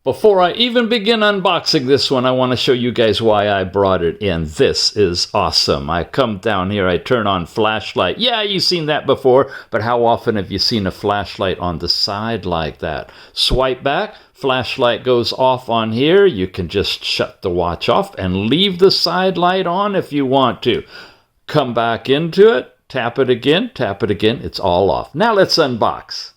Before I even begin unboxing this one, I want to show you guys why I brought it in. This is awesome. I come down here, I turn on flashlight. Yeah, you've seen that before, but how often have you seen a flashlight on the side like that? Swipe back, flashlight goes off on here. You can just shut the watch off and leave the side light on if you want to. Come back into it, tap it again, it's all off. Now let's unbox.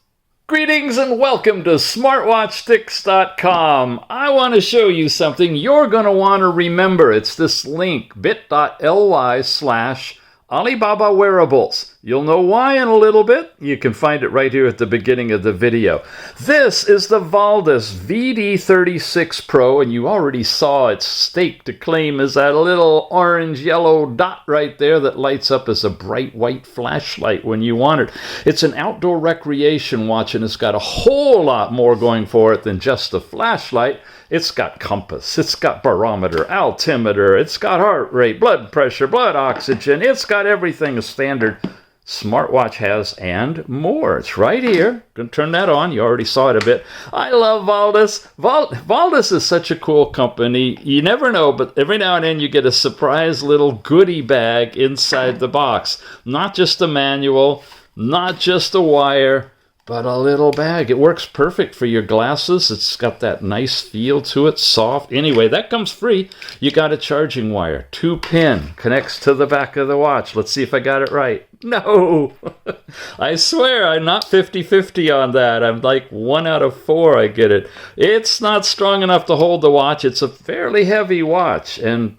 Greetings and welcome to smartwatchsticks.com. I want to show you something you're going to want to remember. It's this link, bit.ly/Alibaba Wearables. You'll know why in a little bit. You can find it right here at the beginning of the video. This is the VALDUS VD36 Pro, and you already saw its stake to claim is that little orange-yellow dot right there that lights up as a bright white flashlight when you want it. It's an outdoor recreation watch, and it's got a whole lot more going for it than just a flashlight. It's got compass, it's got barometer, altimeter, it's got heart rate, blood pressure, blood oxygen. It's got everything a standard smartwatch has and more. It's right here. Gonna turn that on. You already saw it a bit. I love VALDUS. VALDUS is such a cool company. You never know, but every now and then you get a surprise little goodie bag inside the box. Not just a manual, not just a wire, but a little bag. It works perfect for your glasses. It's got that nice feel to it, soft. Anyway, that comes free. You got a charging wire, 2-pin, connects to the back of the watch. Let's see if I got it right. No, I swear I'm not 50-50 on that. I'm like 1 out of 4 I get it. It's not strong enough to hold the watch. It's a fairly heavy watch and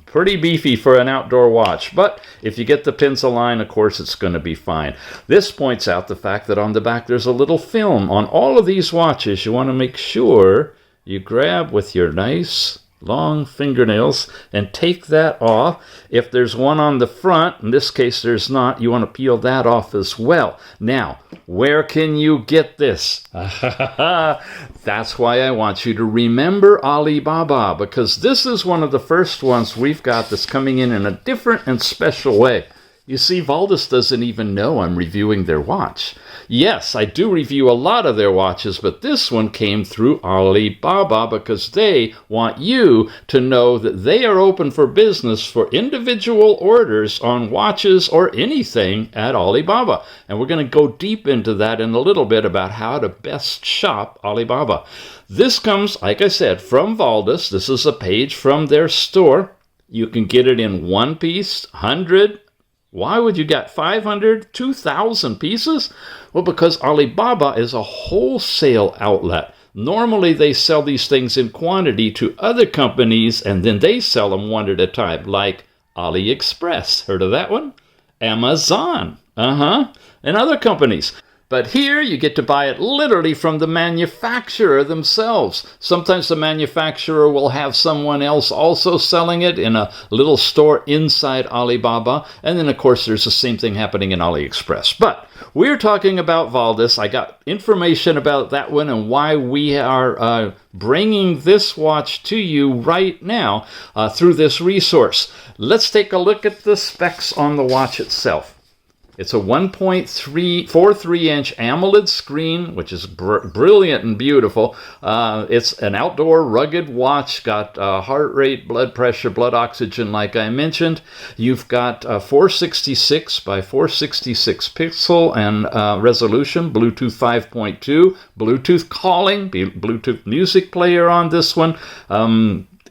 pretty beefy for an outdoor watch, but if you get the pins aligned, of course, it's going to be fine. This points out the fact that on the back there's a little film. On all of these watches, you want to make sure you grab with your nice long fingernails and take that off. If there's one on the front, in this case there's not, you want to peel that off as well. Now, where can you get this? That's why I want you to remember Alibaba, because this is one of the first ones we've got that's coming in a different and special way. You see, VALDUS doesn't even know I'm reviewing their watch. Yes, I do review a lot of their watches, but this one came through Alibaba because they want you to know that they are open for business for individual orders on watches or anything at Alibaba. And we're going to go deep into that in a little bit about how to best shop Alibaba. This comes, like I said, from VALDUS. This is a page from their store. You can get it in 1 piece, 100. Why would you get 500, 2,000 pieces? Well, because Alibaba is a wholesale outlet. Normally, they sell these things in quantity to other companies, and then they sell them one at a time, like AliExpress. Heard of that one? Amazon. And other companies. But here, you get to buy it literally from the manufacturer themselves. Sometimes the manufacturer will have someone else also selling it in a little store inside Alibaba. And then, of course, there's the same thing happening in AliExpress. But we're talking about VALDUS. I got information about that one and why we are bringing this watch to you right now through this resource. Let's take a look at the specs on the watch itself. It's a 1.43-inch AMOLED screen, which is brilliant and beautiful. It's an outdoor rugged watch, got heart rate, blood pressure, blood oxygen, like I mentioned. You've got 466 by 466 pixel and resolution, Bluetooth 5.2, Bluetooth calling, Bluetooth music player on this one.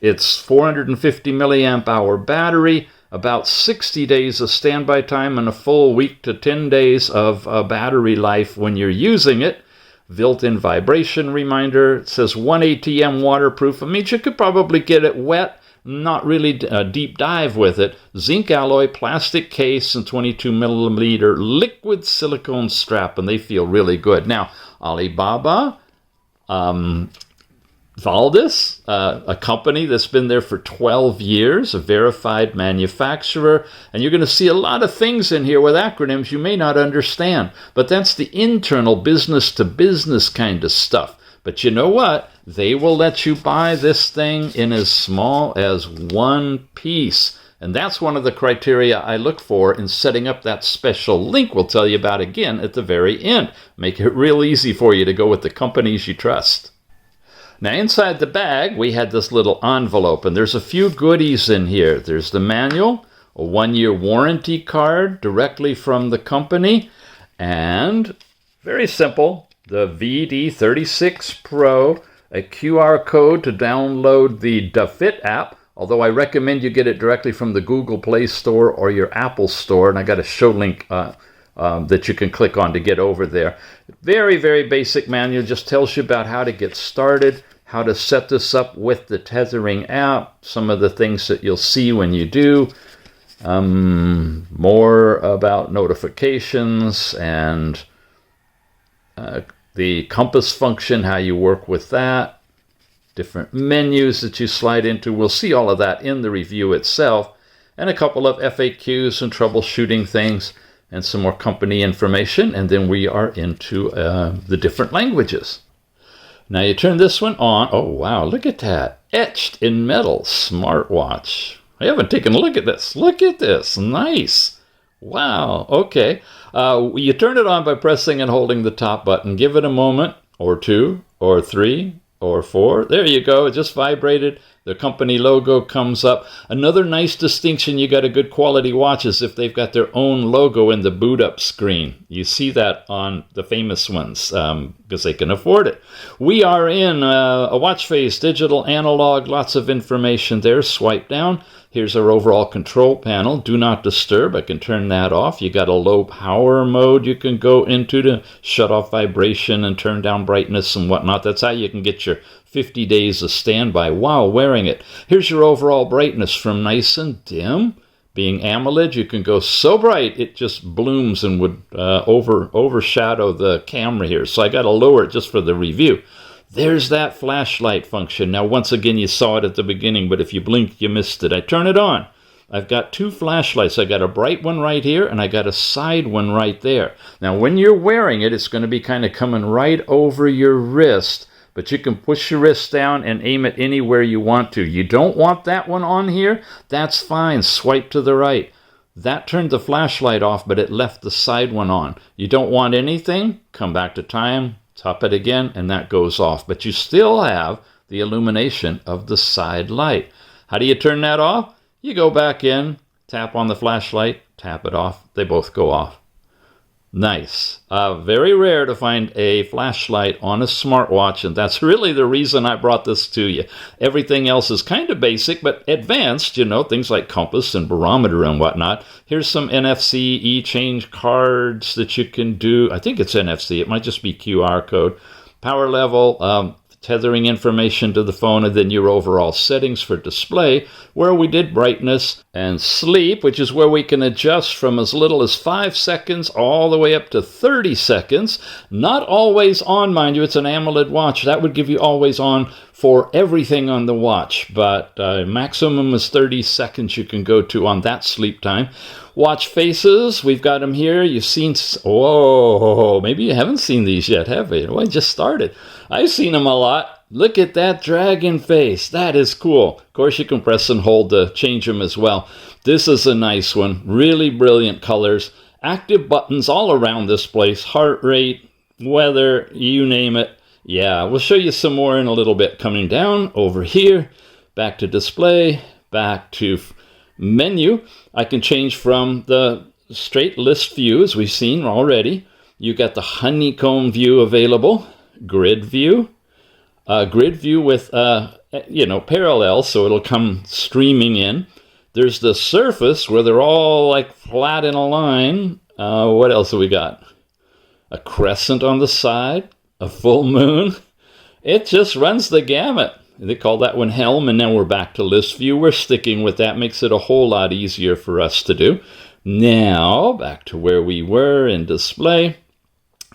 It's 450 milliamp hour battery. About 60 days of standby time and a full week to 10 days of battery life when you're using it. Built-in vibration reminder. It says 1 ATM waterproof. It means you could probably get it wet, not really a deep dive with it. Zinc alloy, plastic case, and 22 millimeter liquid silicone strap, and they feel really good. Now, Alibaba, VALDUS, a company that's been there for 12 years, a verified manufacturer, and you're going to see a lot of things in here with acronyms you may not understand, but that's the internal business-to-business kind of stuff. But you know what? They will let you buy this thing in as small as 1 piece. And that's one of the criteria I look for in setting up that special link we'll tell you about again at the very end. Make it real easy for you to go with the companies you trust. Now inside the bag, we had this little envelope, and there's a few goodies in here. There's the manual, a 1-year warranty card directly from the company, and very simple, the VD36 Pro, a QR code to download the DaFit app, although I recommend you get it directly from the Google Play Store or your Apple Store, and I got a show link that you can click on to get over there. Very, very basic manual, just tells you about how to get started, how to set this up with the Tethering app, some of the things that you'll see when you do, more about notifications and the compass function, how you work with that, different menus that you slide into. We'll see all of that in the review itself, and a couple of FAQs and troubleshooting things, and some more company information, and then we are into the different languages. Now you turn this one on. Oh wow, look at that. Etched in metal smartwatch. I haven't taken a look at this. Look at this. Nice. Wow. Okay. You turn it on by pressing and holding the top button. Give it a moment, or 2, or 3, or 4. There you go. It just vibrated. The company logo comes up. Another nice distinction, you got a good quality watch, is if they've got their own logo in the boot up screen. You see that on the famous ones because they can afford it. We are in a watch face, digital, analog, lots of information there. Swipe down. Here's our overall control panel. Do not disturb. I can turn that off. You got a low power mode you can go into to shut off vibration and turn down brightness and whatnot. That's how you can get your 50 days of standby while wearing it. Here's your overall brightness, from nice and dim. Being AMOLED, you can go so bright it just blooms and would overshadow the camera here. So I got to lower it just for the review. There's that flashlight function. Now, once again, you saw it at the beginning, but if you blink, you missed it. I turn it on. I've got 2 flashlights. I got a bright one right here, and I got a side one right there. Now, when you're wearing it, it's going to be kind of coming right over your wrist, but you can push your wrist down and aim it anywhere you want to. You don't want that one on here? That's fine. Swipe to the right. That turned the flashlight off, but it left the side one on. You don't want anything? Come back to time, tap it again, and that goes off. But you still have the illumination of the side light. How do you turn that off? You go back in, tap on the flashlight, tap it off. They both go off. Nice. Very rare to find a flashlight on a smartwatch, and that's really the reason I brought this to you. Everything else is kind of basic, but advanced, you know, things like compass and barometer and whatnot. Here's some NFC e-change cards that you can do. I think it's NFC. It might just be QR code. Power level, tethering information to the phone, and then your overall settings for display, where we did brightness and sleep, which is where we can adjust from as little as 5 seconds all the way up to 30 seconds. Not always on, mind you. It's an AMOLED watch. That would give you always on for everything on the watch, but maximum is 30 seconds you can go to on that sleep time. Watch faces, we've got them here. You've seen, whoa, maybe you haven't seen these yet, have you? Well, I just started. I've seen them a lot. Look at that dragon face. That is cool. Of course, you can press and hold to change them as well. This is a nice one. Really brilliant colors. Active buttons all around this place. Heart rate, weather, you name it. Yeah, we'll show you some more in a little bit. Coming down over here, back to display, back to menu. I can change from the straight list view, as we've seen already. You got the honeycomb view available, grid view with parallel, so it'll come streaming in. There's the surface where they're all like flat in a line. What else have we got? A crescent on the side, a full moon. It just runs the gamut. They call that one helm, and now we're back to list view. We're sticking with that. Makes it a whole lot easier for us to do. Now, back to where we were in display.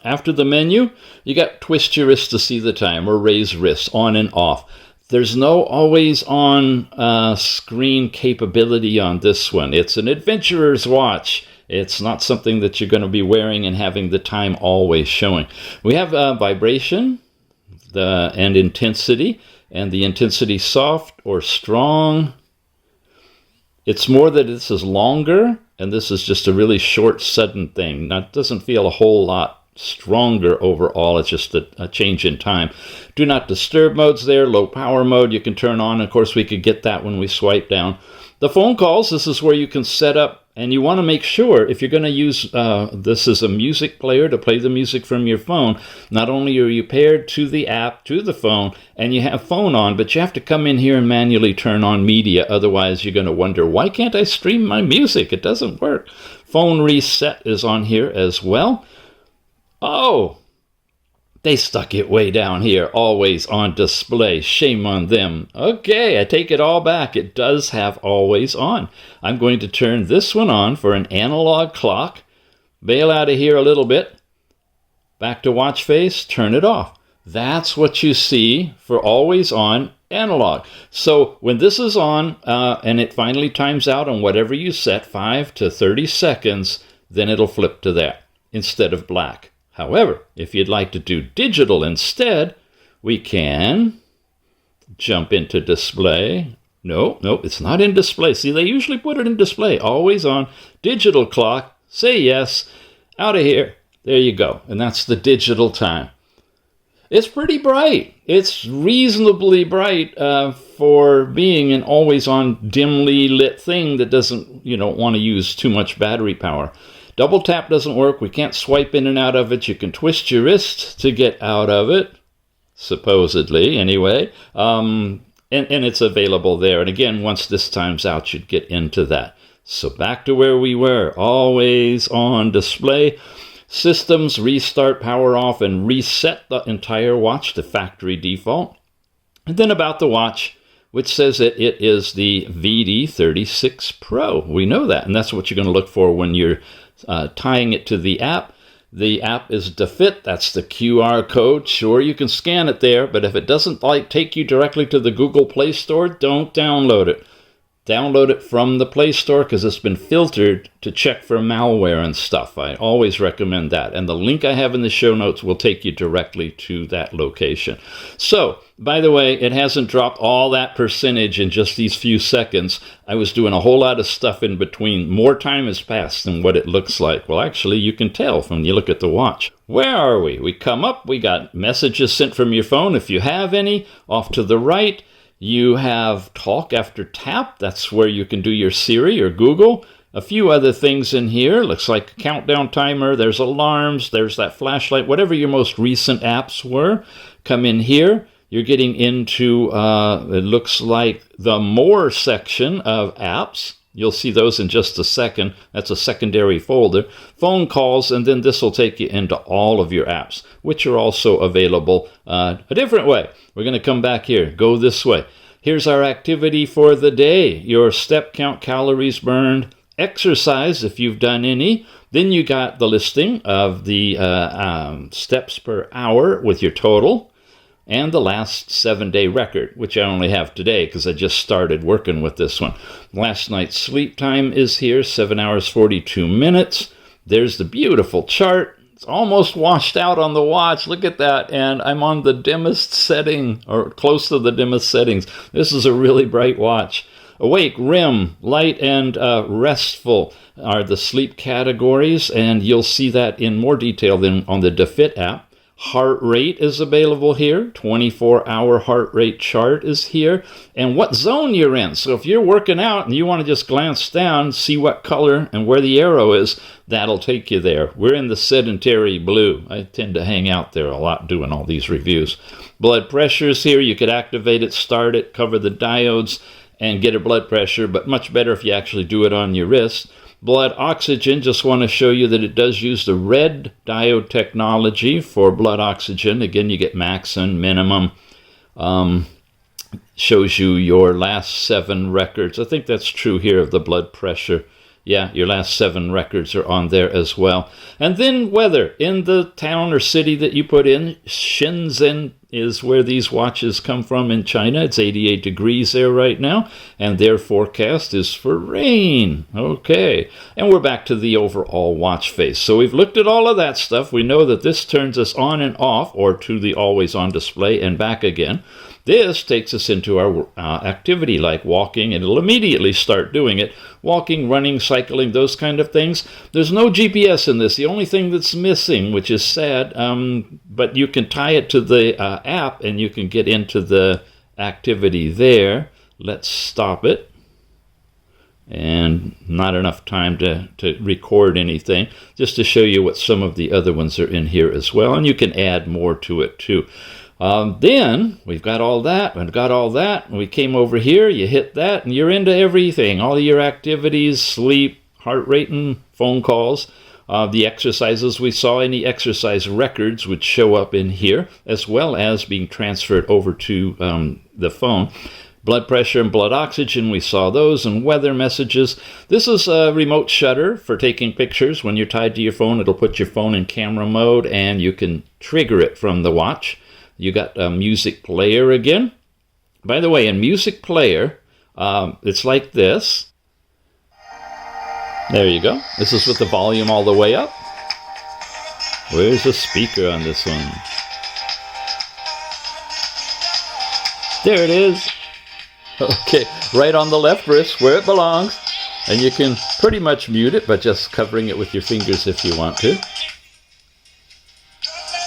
After the menu, you got twist your wrist to see the time, or raise wrist, on and off. There's no always on screen capability on this one. It's an adventurer's watch. It's not something that you're going to be wearing and having the time always showing. We have vibration and intensity. And the intensity soft or strong. It's more that this is longer, and this is just a really short, sudden thing. Now, it doesn't feel a whole lot stronger overall. It's just a change in time. Do not disturb mode's there. Low power mode you can turn on. Of course, we could get that when we swipe down. The phone calls, this is where you can set up, and you want to make sure if you're going to use this as a music player to play the music from your phone, not only are you paired to the app, to the phone, and you have phone on, but you have to come in here and manually turn on media. Otherwise, you're going to wonder, why can't I stream my music? It doesn't work. Phone reset is on here as well. Oh, they stuck it way down here, always on display. Shame on them. Okay, I take it all back. It does have always on. I'm going to turn this one on for an analog clock. Bail out of here a little bit. Back to watch face, turn it off. That's what you see for always on analog. So when this is on and it finally times out on whatever you set, 5 to 30 seconds, then it'll flip to that instead of black. However, if you'd like to do digital instead, we can jump into display. No, it's not in display. See, they usually put it in display. Always on. Digital clock. Say yes. Out of here. There you go. And that's the digital time. It's pretty bright. It's reasonably bright for being an always-on, dimly lit thing that doesn't, want to use too much battery power. Double tap doesn't work. We can't swipe in and out of it. You can twist your wrist to get out of it, supposedly, anyway. And it's available there. And again, once this time's out, you'd get into that. So back to where we were. Always on display. Systems, restart, power off, and reset the entire watch to factory default. And then about the watch, which says that it is the VD36 Pro. We know that, and that's what you're going to look for when you're tying it to the app. The app is DeFit. That's the QR code. Sure, you can scan it there, but if it doesn't take you directly to the Google Play Store, don't download it. Download it from the Play Store because it's been filtered to check for malware and stuff. I always recommend that. And the link I have in the show notes will take you directly to that location. So, by the way, it hasn't dropped all that percentage in just these few seconds. I was doing a whole lot of stuff in between. More time has passed than what it looks like. Well, actually, you can tell when you look at the watch. Where are we? We come up. We got messages sent from your phone, if you have any. Off to the right, you have talk after tap. That's where you can do your Siri or Google. A few other things in here. Looks like a countdown timer. There's alarms. There's that flashlight. Whatever your most recent apps were, come in here. You're getting into, it looks like the More section of apps. You'll see those in just a second. That's a secondary folder. Phone calls, and then this will take you into all of your apps, which are also available a different way. We're going to come back here. Go this way. Here's our activity for the day. Your step count, calories burned, exercise if you've done any. Then you got the listing of the steps per hour with your total. And the last 7-day record, which I only have today because I just started working with this one. Last night's sleep time is here, 7 hours, 42 minutes. There's the beautiful chart. It's almost washed out on the watch. Look at that. And I'm on the dimmest setting, or close to the dimmest settings. This is a really bright watch. Awake, REM, light, and restful are the sleep categories. And you'll see that in more detail than on the DeFit app. Heart rate is available here. 24-hour heart rate chart is here. And what zone you're in. So if you're working out and you want to just glance down, see what color and where the arrow is, that'll take you there. We're in the sedentary blue. I tend to hang out there a lot doing all these reviews. Blood pressure is here. You could activate it, start it, cover the diodes, and get a blood pressure, but much better if you actually do it on your wrist. Blood oxygen, just want to show you that it does use the red diode technology for blood oxygen. Again, you get max and minimum. Shows you your last 7 records. I think that's true here of the blood pressure. Yeah, your last 7 records are on there as well. And then weather. In the town or city that you put in, Shenzhen is where these watches come from in China. It's 88 degrees there right now, and their forecast is for rain. Okay, and we're back to the overall watch face. So we've looked at all of that stuff. We know that this turns us on and off, or to the always on display and back again. This takes us into our activity like walking, and it'll immediately start doing it. Walking, running, cycling, those kind of things. There's no GPS in this. The only thing that's missing, which is sad, but you can tie it to the app and you can get into the activity there. Let's stop it. And not enough time to record anything, just to show you what some of the other ones are in here as well, and you can add more to it too. Then we've got all that, and we came over here, you hit that, and you're into everything, all your activities, sleep, heart rate, and phone calls. The exercises we saw, any exercise records would show up in here, as well as being transferred over to the phone. Blood pressure and blood oxygen, we saw those, and weather messages. This is a remote shutter for taking pictures. When you're tied to your phone, it'll put your phone in camera mode, and you can trigger it from the watch. You got a music player again. By the way, in music player, it's like this. There you go. This is with the volume all the way up. Where's the speaker on this one? There it is. Okay, right on the left wrist where it belongs. And you can pretty much mute it by just covering it with your fingers if you want to.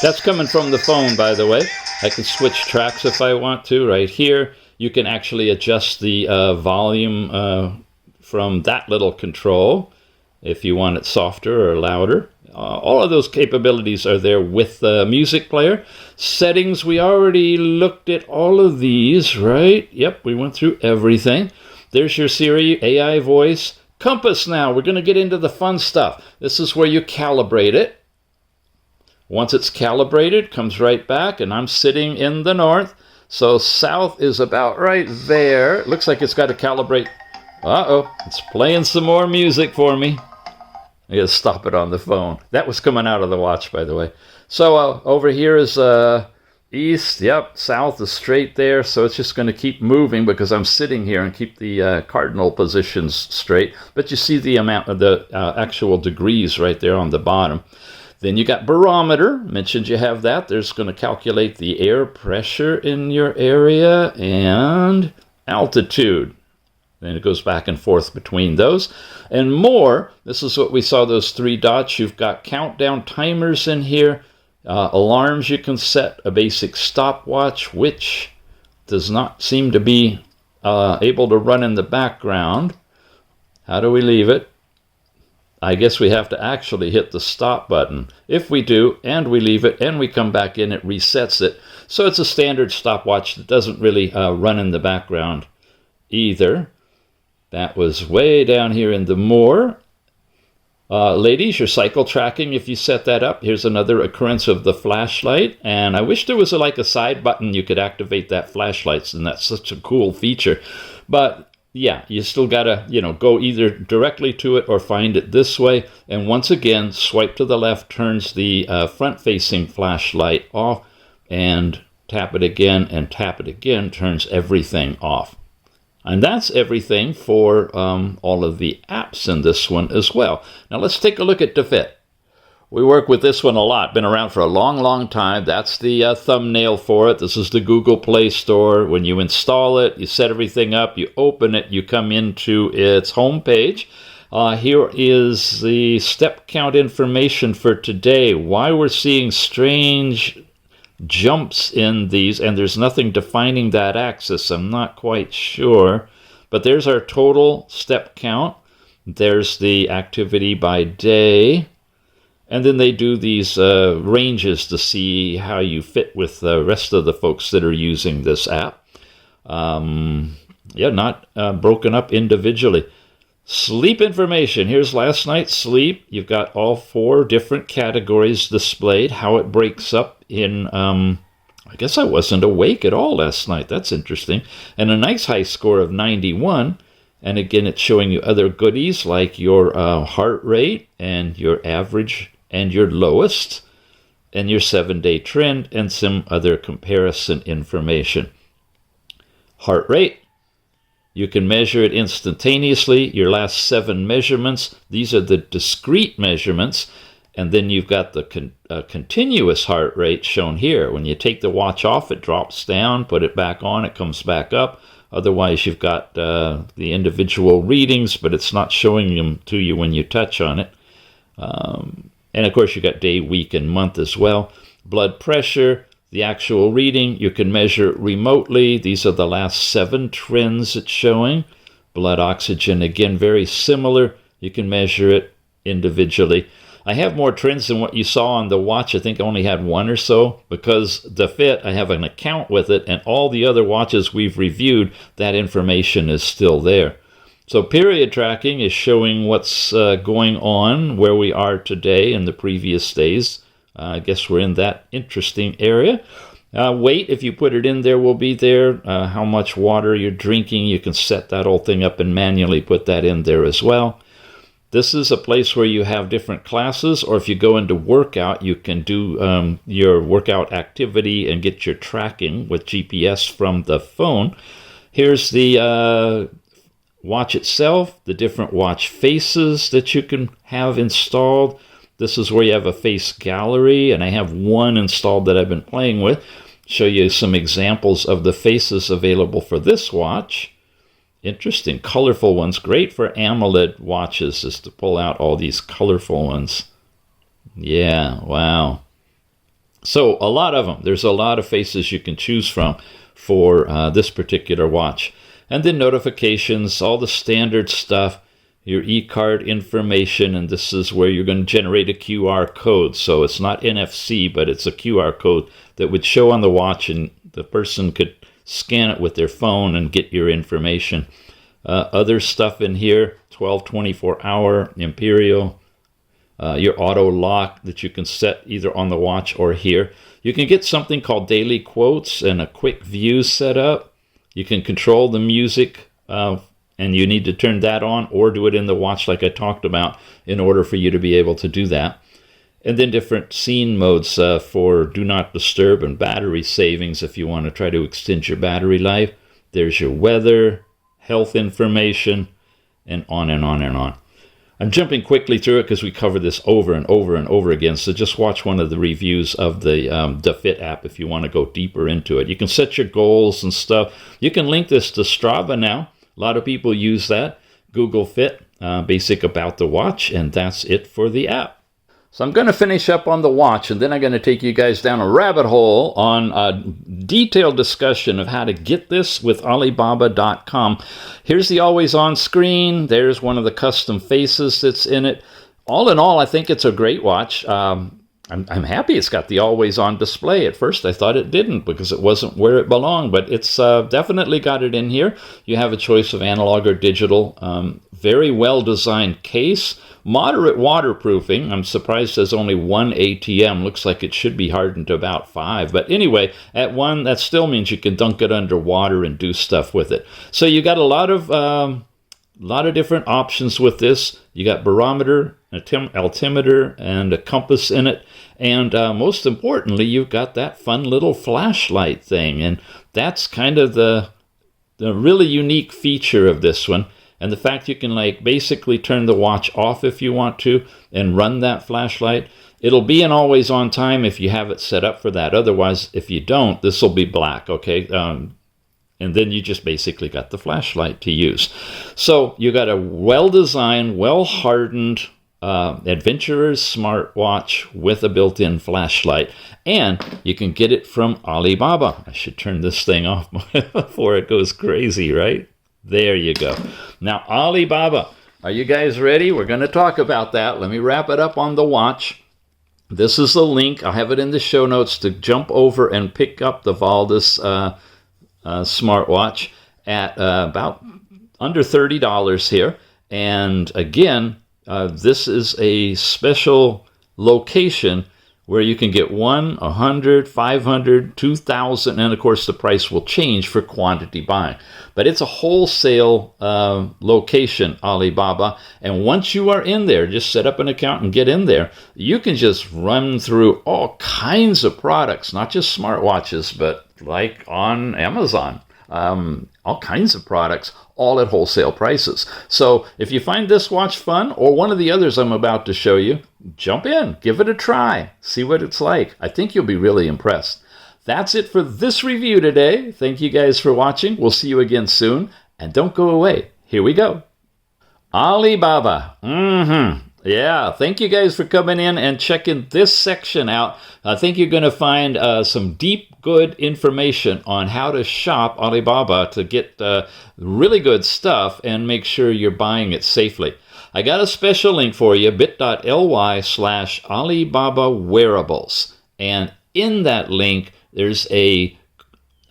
That's coming from the phone, by the way. I can switch tracks if I want to right here. You can actually adjust the volume from that little control if you want it softer or louder. All of those capabilities are there with the music player. Settings, we already looked at all of these, right? Yep, we went through everything. There's your Siri, AI voice. Compass now, we're going to get into the fun stuff. This is where you calibrate it. Once it's calibrated, comes right back, and I'm sitting in the north. So south is about right there. It looks like it's got to calibrate. Uh-oh, it's playing some more music for me. I gotta stop it on the phone. That was coming out of the watch, by the way. So over here is east. Yep, south is straight there. So it's just going to keep moving because I'm sitting here and keep the cardinal positions straight. But you see the amount of the actual degrees right there on the bottom. Then you got barometer. Mentioned you have that. There's going to calculate the air pressure in your area and altitude. And it goes back and forth between those. And more, this is what we saw, those three dots. You've got countdown timers in here. Alarms you can set. A basic stopwatch, which does not seem to be able to run in the background. How do we leave it? I guess we have to actually hit the stop button. If we do, and we leave it, and we come back in, it resets it. So it's a standard stopwatch that doesn't really run in the background either. That was way down here in the more. Ladies, your cycle tracking, if you set that up, here's another occurrence of the flashlight. And I wish there was like a side button you could activate that flashlight, and that's such a cool feature. But yeah, you still gotta, go either directly to it or find it this way. And once again, swipe to the left turns the front-facing flashlight off, and tap it again and tap it again turns everything off. And that's everything for all of the apps in this one as well. Now let's take a look at DeFit. We work with this one a lot. Been around for a long, long time. That's the thumbnail for it. This is the Google Play Store. When you install it, you set everything up, you open it, you come into its home page. Here is the step count information for today. Why we're seeing strange jumps in these, and there's nothing defining that axis. I'm not quite sure, but there's our total step count. There's the activity by day, and then they do these ranges to see how you fit with the rest of the folks that are using this app. Not broken up individually. Sleep information. Here's last night's sleep. You've got all 4 different categories displayed, how it breaks up in, I guess I wasn't awake at all last night. That's interesting. And a nice high score of 91. And again, it's showing you other goodies like your heart rate and your average and your lowest and your 7-day trend and some other comparison information. Heart rate. You can measure it instantaneously, your last 7 measurements. These are the discrete measurements. And then you've got the continuous heart rate shown here. When you take the watch off, it drops down, put it back on, it comes back up. Otherwise, you've got the individual readings, but it's not showing them to you when you touch on it. And of course, you've got day, week, and month as well. Blood pressure, the actual reading, you can measure remotely. These are the last 7 trends it's showing. Blood oxygen, again, very similar. You can measure it individually. I have more trends than what you saw on the watch. I think I only had 1 or so because the Fit, I have an account with it, and all the other watches we've reviewed, that information is still there. So period tracking is showing what's going on, where we are today and the previous days. I guess we're in that interesting area. Weight, if you put it in there, will be there. How much water you're drinking, you can set that whole thing up and manually put that in there as well. This is a place where you have different classes, or if you go into workout, you can do your workout activity and get your tracking with GPS from the phone. Here's the watch itself, the different watch faces that you can have installed. This is where you have a face gallery, and I have 1 installed that I've been playing with. Show you some examples of the faces available for this watch. Interesting, colorful ones. Great for AMOLED watches, is to pull out all these colorful ones. Yeah, wow. So a lot of them. There's a lot of faces you can choose from for this particular watch. And then notifications, all the standard stuff, your e-card information, and this is where you're going to generate a QR code. So it's not NFC, but it's a QR code that would show on the watch, and the person could scan it with their phone and get your information. Other stuff in here, 12, 24-hour Imperial, your auto lock that you can set either on the watch or here. You can get something called daily quotes and a quick view set up. You can control the music, and you need to turn that on or do it in the watch like I talked about in order for you to be able to do that. And then different scene modes for do not disturb and battery savings if you want to try to extend your battery life. There's your weather, health information, and on and on and on. I'm jumping quickly through it because we cover this over and over and over again. So just watch one of the reviews of the Fit app if you want to go deeper into it. You can set your goals and stuff. You can link this to Strava now. A lot of people use that. Google Fit, basic about the watch, and that's it for the app. So I'm going to finish up on the watch, and then I'm going to take you guys down a rabbit hole on a detailed discussion of how to get this with Alibaba.com. Here's the always-on screen. There's one of the custom faces that's in it. All in all, I think it's a great watch. I'm happy it's got the always-on display. At first, I thought it didn't because it wasn't where it belonged, but it's definitely got it in here. You have a choice of analog or digital. Very well-designed case. Moderate waterproofing. I'm surprised there's only 1 ATM. Looks like it should be hardened to about 5. But anyway, at 1, that still means you can dunk it under water and do stuff with it. So you got a lot of different options with this. You got barometer, altimeter, and a compass in it. And most importantly, you've got that fun little flashlight thing. And that's kind of the really unique feature of this one. And the fact you can basically turn the watch off if you want to and run that flashlight. It'll be an always on time if you have it set up for that. Otherwise, if you don't, this will be black, okay? And then you just basically got the flashlight to use. So you got a well-designed, well-hardened adventurer's smartwatch with a built-in flashlight. And you can get it from Alibaba. I should turn this thing off before it goes crazy, right? There you go. Now, Alibaba, are you guys ready? We're going to talk about that. Let me wrap it up on the watch. This is the link. I'll have it in the show notes to jump over and pick up the VALDUS smartwatch at about under $30 here. And again, this is a special location where you can get 1, 100, 500, 2,000, and of course the price will change for quantity buying. But it's a wholesale location, Alibaba, and once you are in there, just set up an account and get in there, you can just run through all kinds of products, not just smartwatches, but like on Amazon. all kinds of products, all at wholesale prices. So if you find this watch fun or one of the others I'm about to show you, jump in, give it a try, see what it's like. I think you'll be really impressed. That's it for this review today. Thank you guys for watching. We'll see you again soon. And don't go away. Here we go. Alibaba. Yeah, thank you guys for coming in and checking this section out. I think you're going to find some deep, good information on how to shop Alibaba to get really good stuff and make sure you're buying it safely. I got a special link for you, bit.ly/Alibaba wearables. And in that link, there's a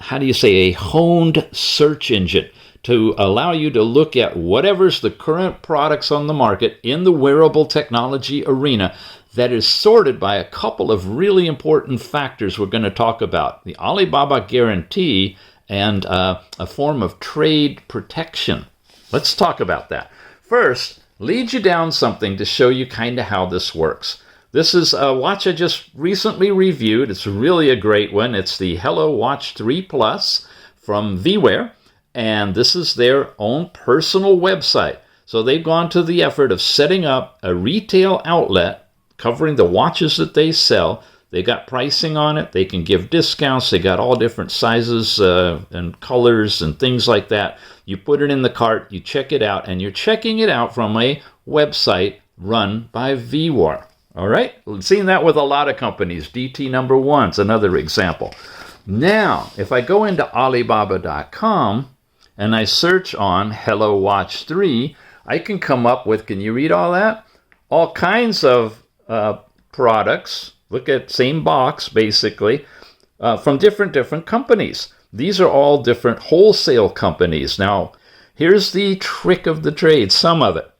honed search engine to allow you to look at whatever's the current products on the market in the wearable technology arena that is sorted by a couple of really important factors we're going to talk about. The Alibaba guarantee and a form of trade protection. Let's talk about that. First, lead you down something to show you kind of how this works. This is a watch I just recently reviewed. It's really a great one. It's the Hello Watch 3 Plus from VWare. And this is their own personal website. So they've gone to the effort of setting up a retail outlet covering the watches that they sell. They got pricing on it. They can give discounts. They got all different sizes and colors and things like that. You put it in the cart, you check it out, and you're checking it out from a website run by VWare. All right? We've seen that with a lot of companies. DT number one's another example. Now, if I go into Alibaba.com, and I search on Hello Watch 3, I can come up with, can you read all that? All kinds of products. Look at same box, basically, from different companies. These are all different wholesale companies. Now, here's the trick of the trade, some of it.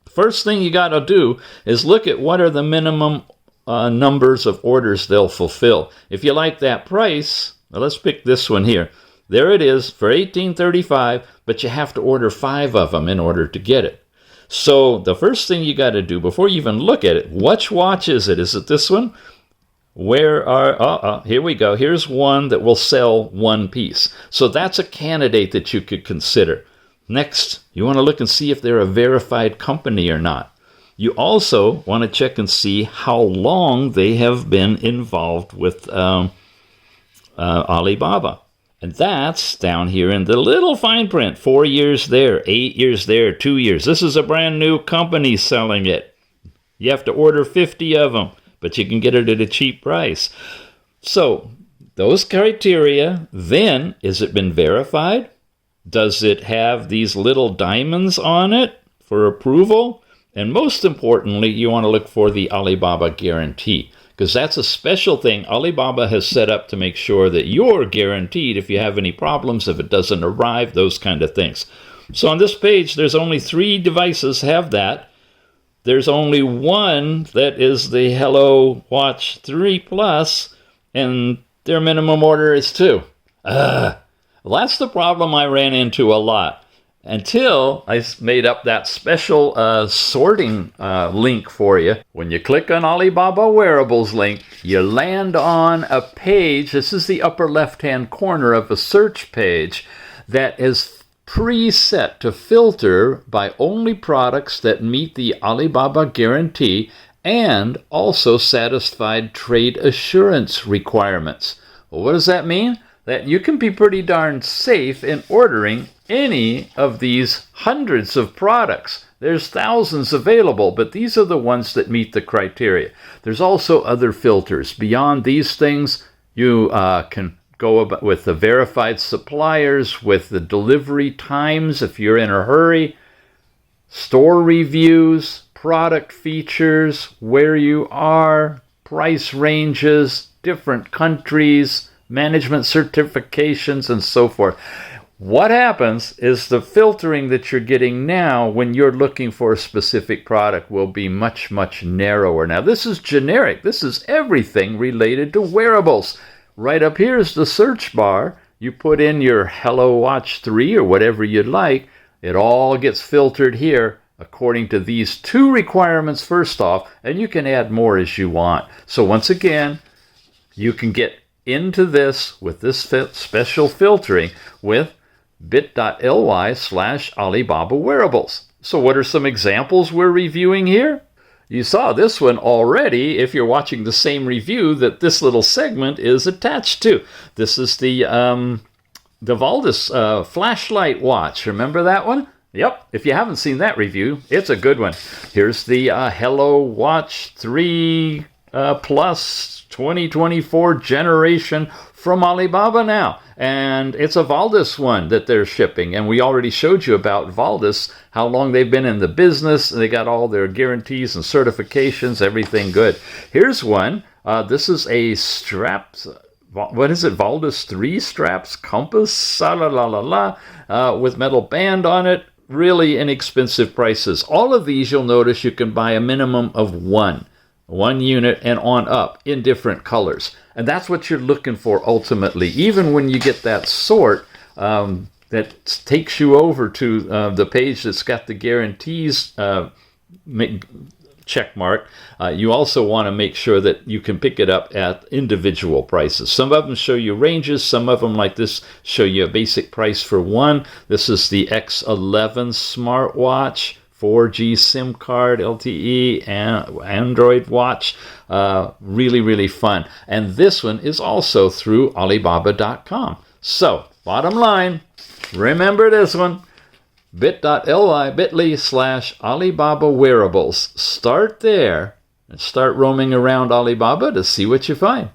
First thing you got to do is look at what are the minimum numbers of orders they'll fulfill. If you like that price, well, let's pick this one here. There it is for $18.35, but you have to order 5 of them in order to get it. So the first thing you got to do before you even look at it, which watch is it? Is it this one? Where are, here we go. Here's one that will sell 1 piece. So that's a candidate that you could consider. Next, you want to look and see if they're a verified company or not. You also want to check and see how long they have been involved with Alibaba. And that's down here in the little fine print. 4 years there, 8 years there, 2 years. This is a brand new company selling it. You have to order 50 of them, but you can get it at a cheap price. So those criteria, then, has it been verified? Does it have these little diamonds on it for approval? And most importantly, you want to look for the Alibaba guarantee, because that's a special thing Alibaba has set up to make sure that you're guaranteed if you have any problems, if it doesn't arrive, those kind of things. So on this page, there's only 3 devices have that. There's only one that is the Hello Watch 3 Plus, and their minimum order is 2. Well, that's the problem I ran into a lot until I made up that special sorting link for you. When you click on Alibaba Wearables link, you land on a page. This is the upper left-hand corner of a search page that is preset to filter by only products that meet the Alibaba guarantee and also satisfied trade assurance requirements. Well, what does that mean? That you can be pretty darn safe in ordering any of these hundreds of products. There's thousands available, but these are the ones that meet the criteria. There's also other filters. Beyond these things, you can go about with the verified suppliers, with the delivery times if you're in a hurry, store reviews, product features, where you are, price ranges, different countries, management certifications, and so forth. What happens is the filtering that you're getting now when you're looking for a specific product will be much, much narrower. Now, this is generic. This is everything related to wearables. Right up here is the search bar. You put in your Hello Watch 3 or whatever you'd like. It all gets filtered here according to these 2 requirements first off, and you can add more as you want. So once again, you can get into this with this special filtering with bit.ly/Alibaba Wearables. So what are some examples we're reviewing here? You saw this one already if you're watching the same review that this little segment is attached to. This is the VALDUS flashlight watch. Remember that one? Yep. If you haven't seen that review, it's a good one. Here's the Hello Watch 3 Plus 2024 generation from Alibaba now. And it's a VALDUS one that they're shipping. And we already showed you about VALDUS, how long they've been in the business. They got all their guarantees and certifications, everything good. Here's one. This is a straps. What is it? VALDUS 3 straps compass, with metal band on it. Really inexpensive prices. All of these, you'll notice you can buy a minimum of one unit and on up in different colors. And that's what you're looking for ultimately. Even when you get that sort that takes you over to the page that's got the guarantees check mark, you also want to make sure that you can pick it up at individual prices. Some of them show you ranges, some of them like this show you a basic price for one. This is the X11 smartwatch, 4G SIM card, LTE, and Android watch. Really, really fun. And this one is also through Alibaba.com. So, bottom line, remember this one. bit.ly/Alibaba Wearables. Start there and start roaming around Alibaba to see what you find.